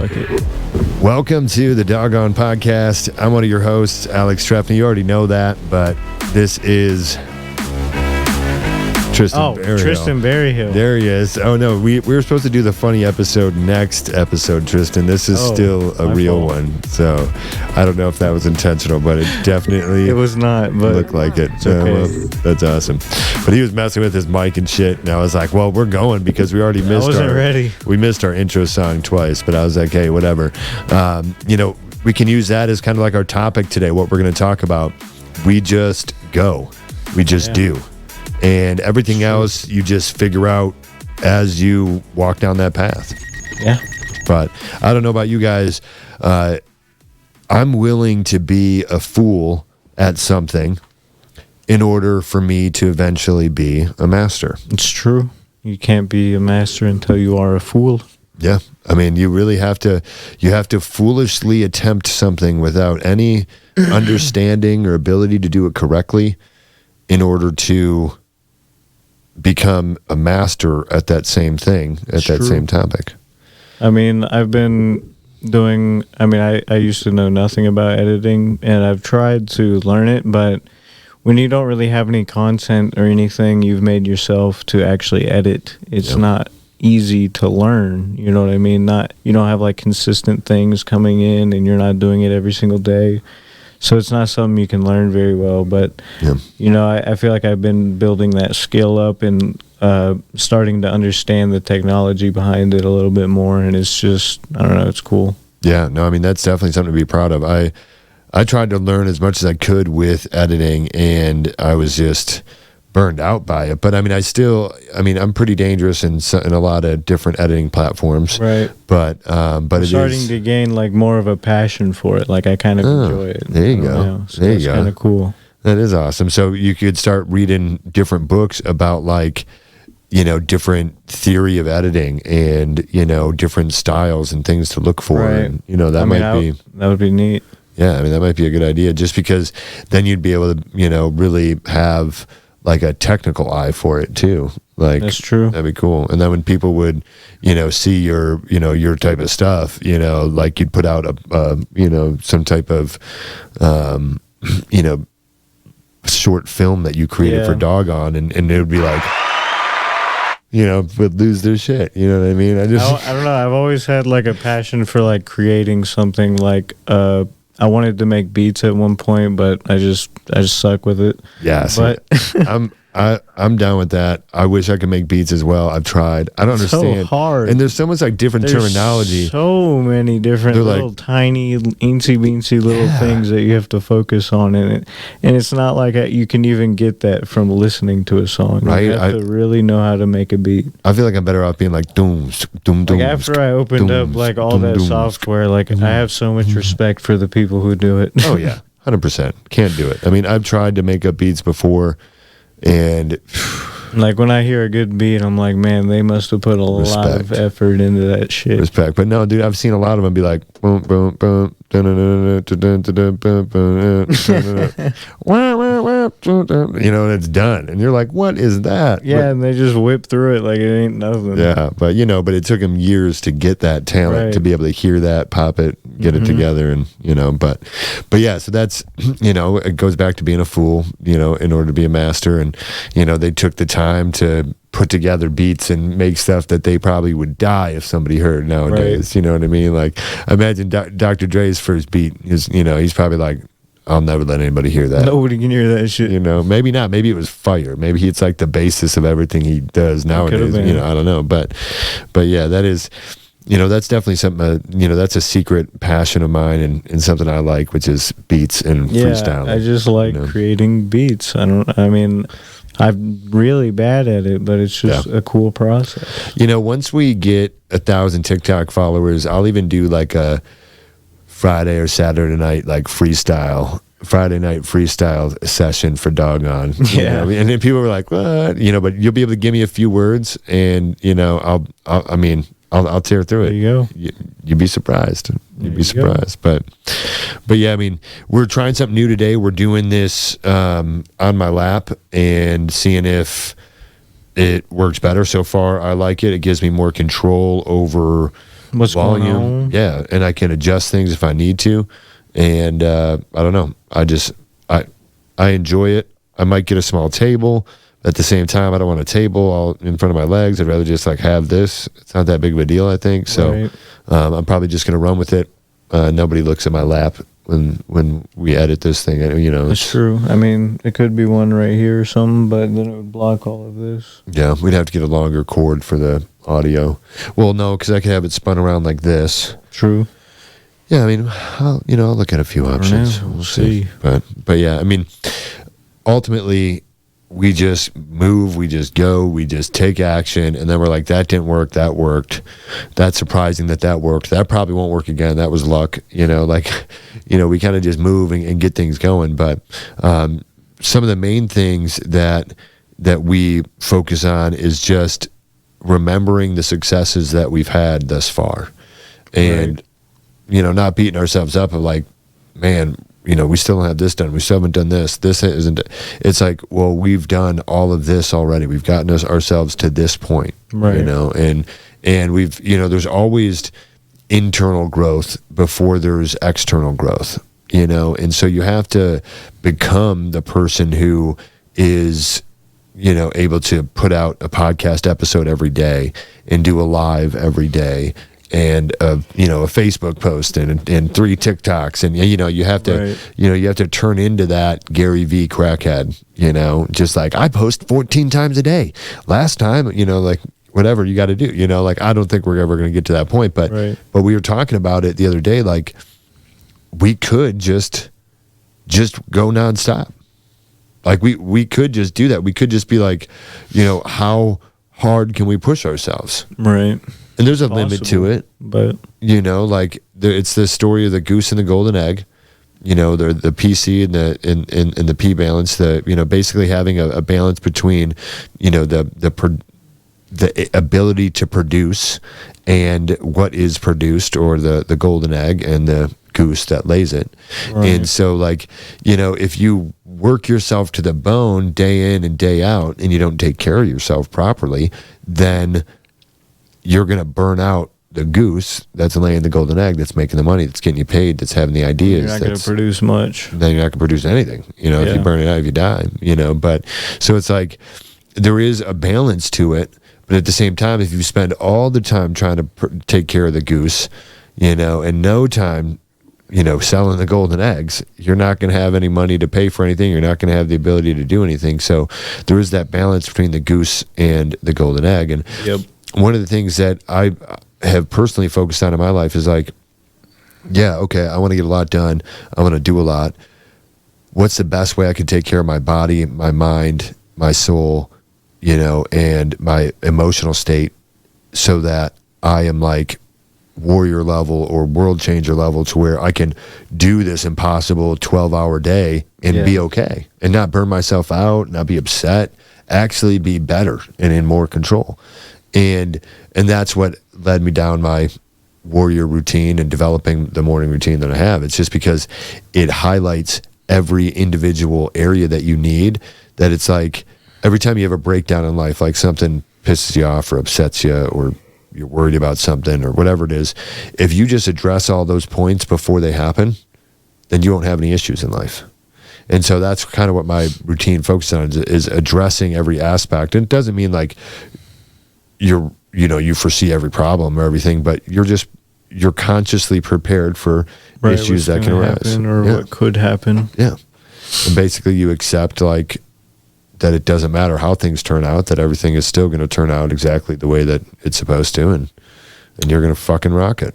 Fuck it. Welcome to the Doggone Podcast. I'm one of your hosts, Alex Trefny. You already know that, but this is Tristan Berryhill. Tristan Berryhill. There he is. Oh, no, we were supposed to do the funny episode next episode, Tristan. This is still a real one. So I don't know if that was intentional, but it definitely it was not, but looked like it. It's okay. Well, that's awesome. But he was messing with his mic and shit, and I was like, well, we're going because we already missed we missed our intro song twice, but I was like, hey, whatever. We can use that as kind of like our topic today, what we're going to talk about. We just go. We just do. And everything else you just figure out as you walk down that path. Yeah. But I don't know about you guys. I'm willing to be a fool at something in order for me to eventually be a master. It's true. You can't be a master until you are a fool. Yeah. I mean, you really have to foolishly attempt something without any understanding or ability to do it correctly in order to become a master at that same thing, at that same topic. I mean, I've been doing, I used to know nothing about editing, and I've tried to learn it, but when you don't really have any content or anything you've made yourself to actually edit, it's not easy to learn. You know what I mean? You don't have like consistent things coming in, and you're not doing it every single day. So it's not something you can learn very well, but, I feel like I've been building that skill up and starting to understand the technology behind it a little bit more, and it's just, I don't know, it's cool. Yeah, no, I mean, that's definitely something to be proud of. I tried to learn as much as I could with editing, and I was just burned out by it. But I mean, I'm pretty dangerous in a lot of different editing platforms. Right. But I'm starting to gain like more of a passion for it. Like I kind of enjoy it. There you go. So there you go. Kind of cool. That is awesome. So you could start reading different books about like, different theory of editing and, different styles and things to look for. Right. And, that would be neat. Yeah. I mean, that might be a good idea just because then you'd be able to, really have like a technical eye for it too. Like that's true. That'd be cool. And then when people would, see your, your type of stuff, like you'd put out some type of, short film that you created for Doggone, and it would be like, would lose their shit. You know what I mean? I don't know. I've always had like a passion for like creating something. Like I wanted to make beats at one point, but I just suck with it. Yeah, but I'm down with that. I wish I could make beats as well. I've tried. I don't understand. So hard. And there's so much like different terminology. So many different little tiny eensy beensy little things that you have to focus on in it. And it's not like you can even get that from listening to a song. Right. You have to really know how to make a beat. I feel like I'm better off being like doom, doom, doom. Like after I opened up like all that software, like I have so much respect for the people who do it. Oh yeah, 100%. Can't do it. I mean, I've tried to make up beats before. And like when I hear a good beat, I'm like, man, they must have put a lot of effort into that shit. Respect. But no, dude, I've seen a lot of them be like, boom, boom, boom, and it's done. And you're like, what is that? Yeah, and they just whip through it like it ain't nothing. Yeah, but but it took them years to get that talent, to be able to hear that, pop it, get it together, and but yeah, so that's it goes back to being a fool, in order to be a master, and they took the time to put together beats and make stuff that they probably would die if somebody heard nowadays. You know what I mean? Like, imagine Dr. Dre's first beat is, he's probably like, I'll never let anybody hear that. Nobody can hear that shit. Maybe not. Maybe it was fire. Maybe it's like the basis of everything he does nowadays. I don't know. But yeah, that is, that's definitely something, that's a secret passion of mine and something I like, which is beats and freestyling. I just like creating beats. I'm really bad at it, but it's just a cool process. Once we get 1,000 TikTok followers, I'll even do like a Friday or Saturday night like Friday night freestyle session for Doggone. And then people were like, what? But you'll be able to give me a few words, and I'll tear through it. There you go. You'd be surprised. You'd be surprised. But yeah, we're trying something new today. We're doing this on my lap and seeing if it works better. So far, I like it. It gives me more control over What's going on? Yeah, and I can adjust things if I need to. And I don't know. I enjoy it. I might get a small table. At the same time, I don't want a table all in front of my legs. I'd rather just like have this. It's not that big of a deal, I think. So Right. I'm probably just going to run with it. Nobody looks at my lap when we edit this thing. You know, That's true. I mean, it could be one right here or something, but then it would block all of this. Yeah, we'd have to get a longer cord for the audio. Well, no, because I could have it spun around like this. True. Yeah, I mean, I'll look at a few options. We'll see. But yeah, I mean, ultimately, we just move, we just go, we just take action, and then we're like, that didn't work, that worked. That's surprising that worked. That probably won't work again. That was luck. You know, like, we kind of just move and get things going. But some of the main things that we focus on is just remembering the successes that we've had thus far. And, not beating ourselves up of like, man, we still don't have this done. We still haven't done this. This isn't. It's like, well, we've done all of this already. We've gotten ourselves to this point, right? And we've, there's always internal growth before there's external growth, and so you have to become the person who is, able to put out a podcast episode every day and do a live every day. And a Facebook post and 3 TikToks, and you have to you have to turn into that Gary V crackhead, just like I post 14 times a day. Last time, like whatever you got to do, like I don't think we're ever going to get to that point, but we were talking about it the other day, like we could just go nonstop. Like we could just do that. We could just be like, how hard can we push ourselves? Right. And there's a limit to it, but like it's the story of the goose and the golden egg, the PC and the P balance, basically having a balance between, the ability to produce and what is produced, or the golden egg and the goose that lays it. Right. And so like, if you work yourself to the bone day in and day out and you don't take care of yourself properly, then you're going to burn out the goose that's laying the golden egg, that's making the money, that's getting you paid, that's having the ideas. You're not going to produce much. Then you're not going to produce anything. If you burn it out, if you die, But so it's like there is a balance to it. But at the same time, if you spend all the time trying to take care of the goose, and no time, selling the golden eggs, you're not going to have any money to pay for anything. You're not going to have the ability to do anything. So there is that balance between the goose and the golden egg. And one of the things that I have personally focused on in my life is like, yeah, okay, I want to get a lot done. I want to do a lot. What's the best way I can take care of my body, my mind, my soul, and my emotional state, so that I am like warrior level or world changer level, to where I can do this impossible 12-hour day and be okay and not burn myself out, not be upset, actually be better and in more control. And that's what led me down my warrior routine and developing the morning routine that I have. It's just because it highlights every individual area that you need, that it's like every time you have a breakdown in life, like something pisses you off or upsets you, or you're worried about something or whatever it is, if you just address all those points before they happen, then you won't have any issues in life. And so that's kind of what my routine focuses on, is addressing every aspect. And it doesn't mean like you foresee every problem or everything, but you're consciously prepared for issues that can arise or what could happen. Yeah. And basically you accept like that it doesn't matter how things turn out, that everything is still going to turn out exactly the way that it's supposed to, and you're going to fucking rock it.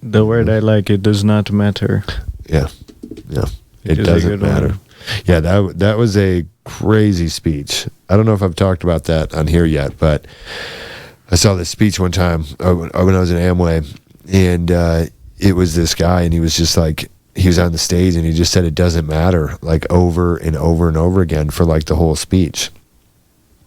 The word I like, it does not matter. Yeah. It doesn't matter. Yeah, that was a crazy speech. I don't know if I've talked about that on here yet, but I saw this speech one time when I was in Amway, and it was this guy, and he was just like, he was on the stage, and he just said it doesn't matter, like over and over and over again for like the whole speech.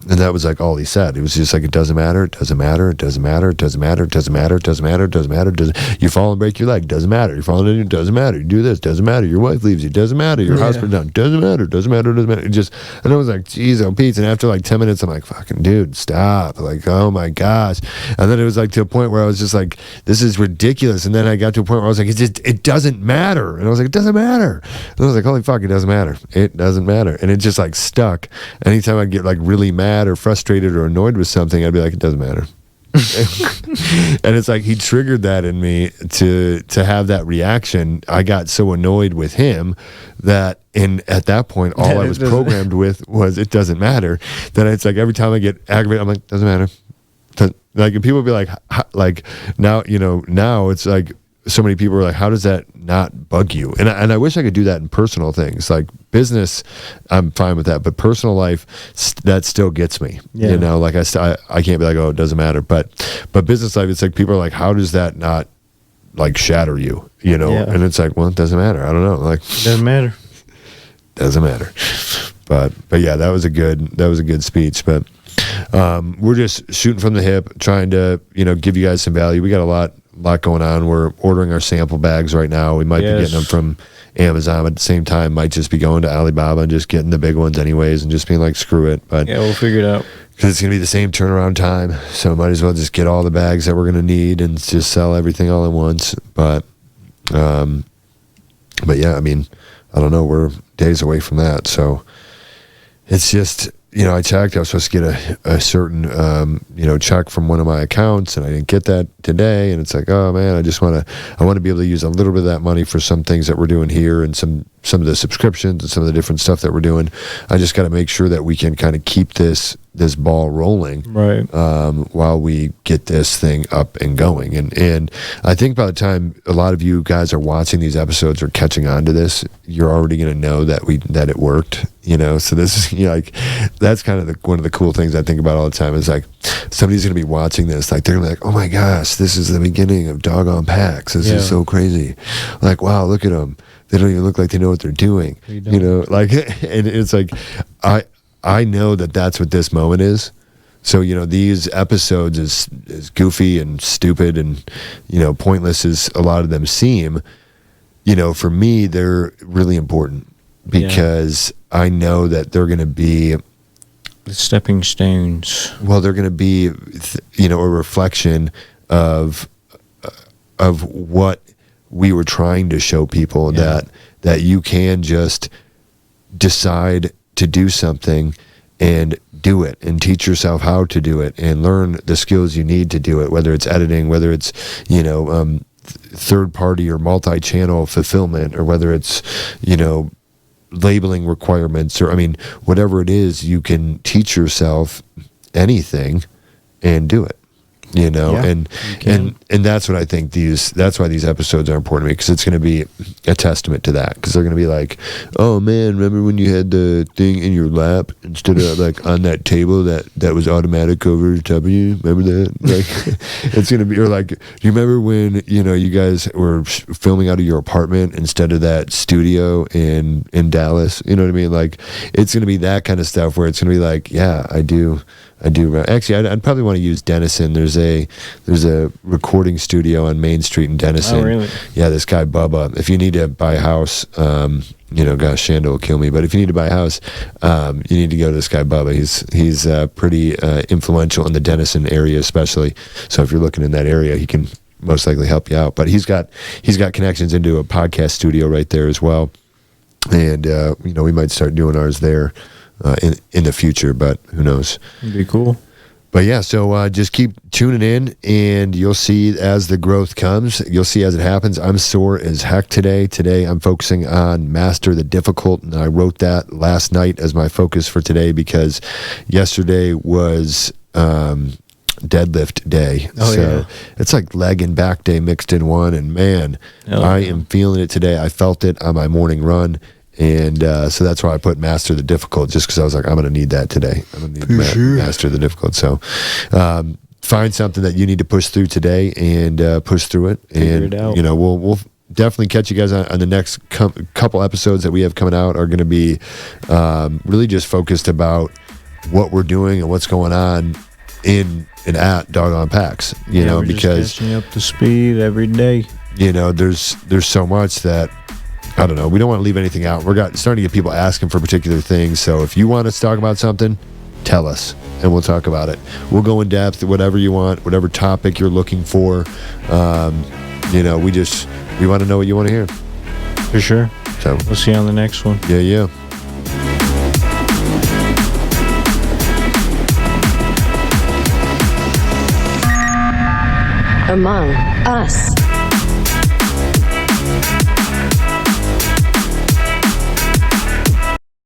And that was like all he said. It was just like, it doesn't matter, it doesn't matter, it doesn't matter, it doesn't matter, it doesn't matter, it doesn't matter, it doesn't matter, it doesn't. You fall and break your leg, doesn't matter. You fall in, it doesn't matter. You do this, doesn't matter. Your wife leaves you, doesn't matter. Your house burns down, doesn't matter, doesn't matter, doesn't matter. It just, and I was like, geez, oh Pete. And after like 10 minutes, I'm like, fucking dude, stop. Like, oh my gosh. And then it was like to a point where I was just like, this is ridiculous. And then I got to a point where I was like, it doesn't matter. And I was like, it doesn't matter. And I was like, holy fuck, it doesn't matter. It doesn't matter. And it just like stuck. Anytime I'd get like really mad or frustrated or annoyed with something, I'd be like, it doesn't matter. And it's like he triggered that in me to have that reaction. I got so annoyed with him that at that point all I was programmed with was it doesn't matter. That it's like every time I get aggravated, I'm like, doesn't matter. Like, and people be like now, now it's like so many people are like, how does that not bug you? And I wish I could do that in personal things. Like business, I'm fine with that, but personal life, that still gets me. Yeah. Like I can't be like, oh, it doesn't matter. But business life, it's like people are like, how does that not like shatter you? And it's like, well, it doesn't matter. I don't know. Like, doesn't matter. Doesn't matter. But yeah, that was a good speech. But we're just shooting from the hip, trying to give you guys some value. We got a lot going on. We're ordering our sample bags right now. We might be getting them from Amazon, but at the same time might just be going to Alibaba and just getting the big ones anyways and just being like, screw it. But yeah, we'll figure it out, because it's gonna be the same turnaround time, so might as well just get all the bags that we're gonna need and just sell everything all at once. But yeah, I mean, I don't know, we're days away from that, so it's just, I checked, I was supposed to get a certain, check from one of my accounts, and I didn't get that today. And it's like, oh man, I want to be able to use a little bit of that money for some things that we're doing here and some of the subscriptions and some of the different stuff that we're doing. I just got to make sure that we can kind of keep this ball rolling, right? While we get this thing up and going. And I think by the time a lot of you guys are watching these episodes or catching on to this, you're already going to know that it worked, so this is like, that's kind of one of the cool things I think about all the time is like, somebody's going to be watching this, like they're gonna be like, oh my gosh, this is the beginning of Doggone Packs. This is so crazy. Like, wow, look at them. They don't even look like they know what they're doing. Like, and it's like, I know that that's what this moment is. So, these episodes, as goofy and stupid and, pointless as a lot of them seem, for me, they're really important because I know that they're going to be the stepping stones. Well, they're going to be, a reflection of what we were trying to show people, that you can just decide to do something and do it and teach yourself how to do it and learn the skills you need to do it, whether it's editing, whether it's, third party or multi-channel fulfillment, or whether it's, labeling requirements, or whatever it is, you can teach yourself anything and do it. And that's what I think that's why these episodes are important to me, because it's going to be a testament to that, because they're going to be like, oh man, remember when you had the thing in your lap instead of like on that table that was automatic over the top of you? Remember that? Like, it's going to be, or like, do you remember when you guys were filming out of your apartment instead of that studio in Dallas? You know what I mean? Like, it's going to be that kind of stuff where it's going to be like, yeah, I do. Actually, I'd probably want to use Denison. There's a recording studio on Main Street in Denison. Oh, really? Yeah, this guy Bubba. If you need to buy a house, gosh, Shanda will kill me. But if you need to buy a house, you need to go to this guy Bubba. He's pretty influential in the Denison area, especially. So if you're looking in that area, he can most likely help you out. But he's got connections into a podcast studio right there as well. And we might start doing ours there. In the future, but who knows? It'd be cool. But yeah, so just keep tuning in, and you'll see as the growth comes. You'll see as it happens. I'm sore as heck today. Today I'm focusing on Master the Difficult, and I wrote that last night as my focus for today because yesterday was deadlift day. It's like leg and back day mixed in one, and man, I am feeling it today. I felt it on my morning run. And so that's why I put Master the Difficult, just because I was like, I'm going to need that today. I'm going to need Master the Difficult. So find something that you need to push through today and push through it. Figure it out. We'll definitely catch you guys on the next couple episodes that we have coming out are going to be really just focused about what we're doing and what's going on in and at Doggone Packs, you know, we're because just catching up to speed every day. You know, there's so much that I don't know. We don't want to leave anything out. Starting to get people asking for particular things. So if you want us to talk about something, tell us and we'll talk about it. We'll go in depth, whatever you want, whatever topic you're looking for. You know, we want to know what you want to hear. For sure. So we'll see you on the next one. Yeah. Among Us.